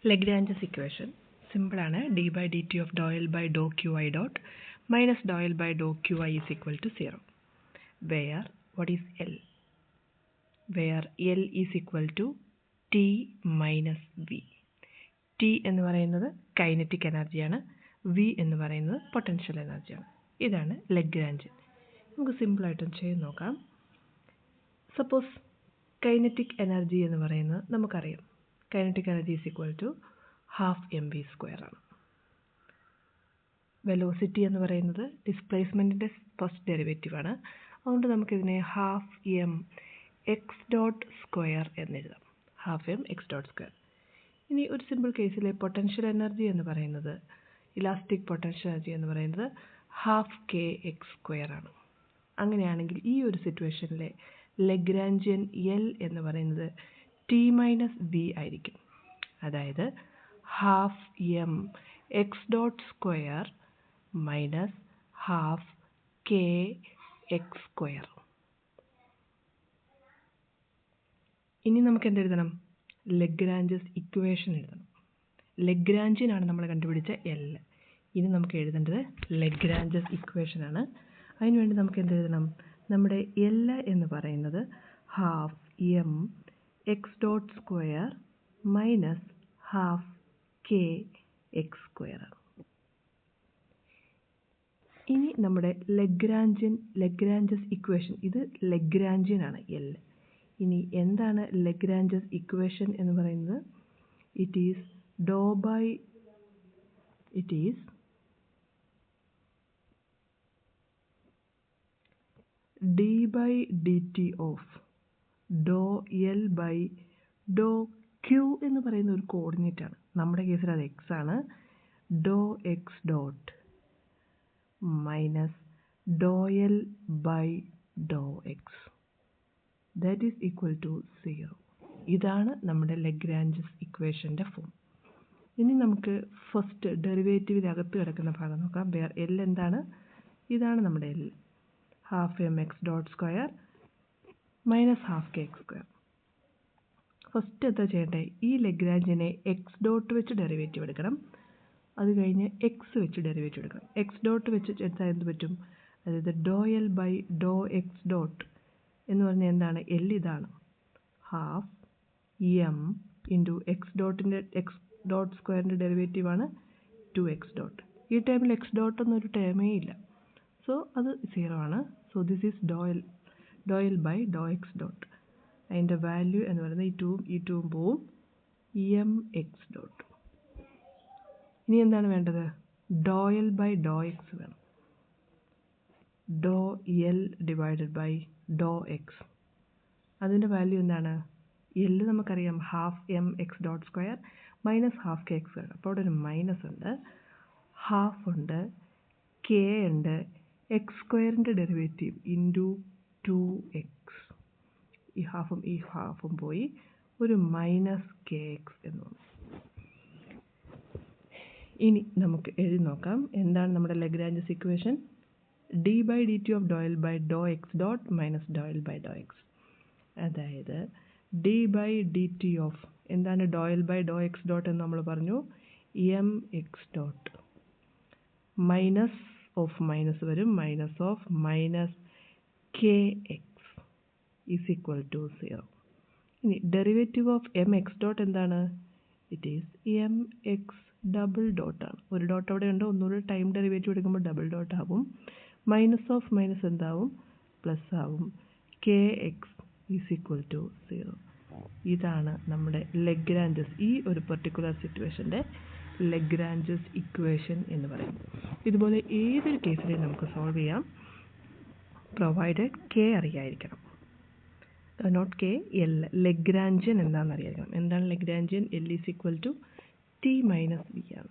Lagrange's equation simple ആണ് d by dt of dou L by dou qi dot minus dou L by dou qi is equal to 0 where what is L? Where L is equal to T minus V. T എന്ന് പറയുന്നത് kinetic energy ആണ്, V എന്ന് പറയുന്നത് potential energy ആണ്. ഇതാണ് Lagrange. നമുക്ക് simple ആയിട്ട് ചെയ്ത് നോക്കാം. സപ്പോസ് kinetic energy എന്ന് പറയുന്നത് നമുക്കറിയാം. Kinetic energy is equal to half mv square ആണ്. വെലോസിറ്റി എന്ന് പറയുന്നത് ഡിസ്പ്ലേസ്മെൻറ്റിൻ്റെ ഫസ്റ്റ് ഡെറിവേറ്റീവ് ആണ്. അതുകൊണ്ട് നമുക്കിതിനെ half M X dot square എന്നെഴുതാം. Half M X dot square. ഇനി ഒരു സിമ്പിൾ കേസിലെ പൊട്ടൻഷ്യൽ എനർജി എന്ന് പറയുന്നത് ഇലാസ്റ്റിക് പൊട്ടൻഷ്യൽ എനർജി എന്ന് പറയുന്നത് ഹാഫ് കെ എക്സ് സ്ക്വയർ ആണ്. അങ്ങനെയാണെങ്കിൽ ഈ ഒരു സിറ്റുവേഷനിലെ ലഗ്രാഞ്ചിയൻ എൽ എന്ന് പറയുന്നത് ടി മൈനസ് വി ആയിരിക്കും. അതായത് half M X dot square minus half K X square. ഇനി നമുക്ക് എന്തെഴുതണം? ലഗ്രാഞ്ചസ് ഇക്വേഷൻ എഴുതണം. ലഗ്രാഞ്ചിനാണ് നമ്മൾ കണ്ടുപിടിച്ച എൽ. ഇനി നമുക്ക് എഴുതേണ്ടത് ലഗ്രാഞ്ചസ് ഇക്വേഷൻ ആണ്. അതിനുവേണ്ടി നമുക്ക് എന്തെഴുതണം? നമ്മുടെ എൽ എന്ന് പറയുന്നത് half M X dot square minus half K X square. ഇനി നമ്മുടെ ലഗ്രാഞ്ചസ് ഇക്വേഷൻ, ഇത് ലഗ്രാഞ്ചിയൻ ആണ് എൽ. ഇനി എന്താണ് ലഗ്രാഞ്ചസ് ഇക്വേഷൻ എന്ന് പറയുന്നത്? It is d by dt of dou L by dou Q എന്ന് പറയുന്ന ഒരു കോർഡിനേറ്റ് ആണ്. നമ്മുടെ കേസിൽ അത് എക്സ് ആണ്. Do X dot minus do L by Dr X that is equal to 0. ഇതാണ് നമ്മുടെ ലഗ്രാഞ്ചസ് ഇക്വേഷൻ്റെ ഫോം. ഇനി നമുക്ക് ഫസ്റ്റ് ഡെറിവേറ്റീവിനകത്ത് കിടക്കുന്ന ഭാഗം നോക്കാം. വേർ എൽ എന്താണ്? ഇതാണ് നമ്മുടെ L. Half M X dot square minus half K X square. First എന്താ ചെയ്യേണ്ടത്? ഈ ലഗ്രാഞ്ചിനെ എക്സ് ഡോട്ട് വെച്ച് ഡെറിവേറ്റീവ് എടുക്കണം. അത് കഴിഞ്ഞ് എക്സ് വെച്ച് ഡെറിവേറ്റീവ് എടുക്കണം. എക്സ് ഡോട്ട് വെച്ച് എടുത്താൽ എന്ത് പറ്റും? അതായത് do L by Dr X dot എന്ന് പറഞ്ഞാൽ എന്താണ്? എൽ ഇതാണ്. Half M into X dot സ്ക്വയറിൻ്റെ ഡെറിവേറ്റീവാണ് 2x ഡോട്ട്. ഈ ടൈമിൽ എക്സ് ഡോട്ട് എന്നൊരു ടേമേ ഇല്ല. സോ അത് 0 ആണ്. So this is d L by Dr X dot. അതിൻ്റെ വാല്യൂ എന്ന് പറയുന്നത് ഈ ടൂവും പോവും, എം എക്സ് ഡോട്ട്. ഇനി എന്താണ് വേണ്ടത്? Do L by Dr X വേണം. Do L divided by Dr X. അതിൻ്റെ വാല്യൂ എന്താണ്? എൽ നമുക്കറിയാം half M X dot square minus half K X square. അപ്പോൾ അവിടെ ഒരു മൈനസ് ഉണ്ട്, ഹാഫ് ഉണ്ട്, കെ ഉണ്ട്, എക്സ് സ്ക്വയറിൻ്റെ ഡെറിവേറ്റീവ് ഇൻറ്റു 2x. ഈ ഹാഫും പോയി, ഒരു മൈനസ് കെ എക്സ് എന്ന് വന്നു. ഇനി നമുക്ക് എഴുതി നോക്കാം എന്താണ് നമ്മുടെ Lagrange's equation. d by dt of dou L by dou x dot minus dou L by dou x. അതായത് d by dt of എന്താണ്? dou L by dou x dot എന്ന് നമ്മൾ പറഞ്ഞു, M X dot minus of minus വരും, minus of minus K X is equal to 0. ഇനി derivative of M X dot എന്താണ്? It is M X double ഡോട്ടാണ്. ഒരു dot അവിടെ ഉണ്ട്, ഒന്നുകൂടി ടൈം ഡെറിവേറ്റീവ് എടുക്കുമ്പോൾ ഡബിൾ ഡോട്ട് ആവും. മൈനസ് ഓഫ് മൈനസ് എന്താവും? പ്ലസ് ആവും. K X is equal to 0. ഇതാണ് നമ്മുടെ ലഗ്രാഞ്ചസ്, ഈ ഒരു പെർട്ടിക്കുലർ സിറ്റുവേഷൻ്റെ ലഗ്രാഞ്ചസ് ഇക്വേഷൻ എന്ന് പറയുന്നത്. ഇതുപോലെ ഏതൊരു കേസിലെയും നമുക്ക് സോൾവ് ചെയ്യാം, പ്രൊവൈഡഡ് കെ അറിയായിരിക്കണം. Not K, L. ലഗ്രാഞ്ചിയൻ എന്താണെന്ന് അറിയായിരിക്കണം. എന്താണ് Lagrangian? L is equal to T minus V ആണ്.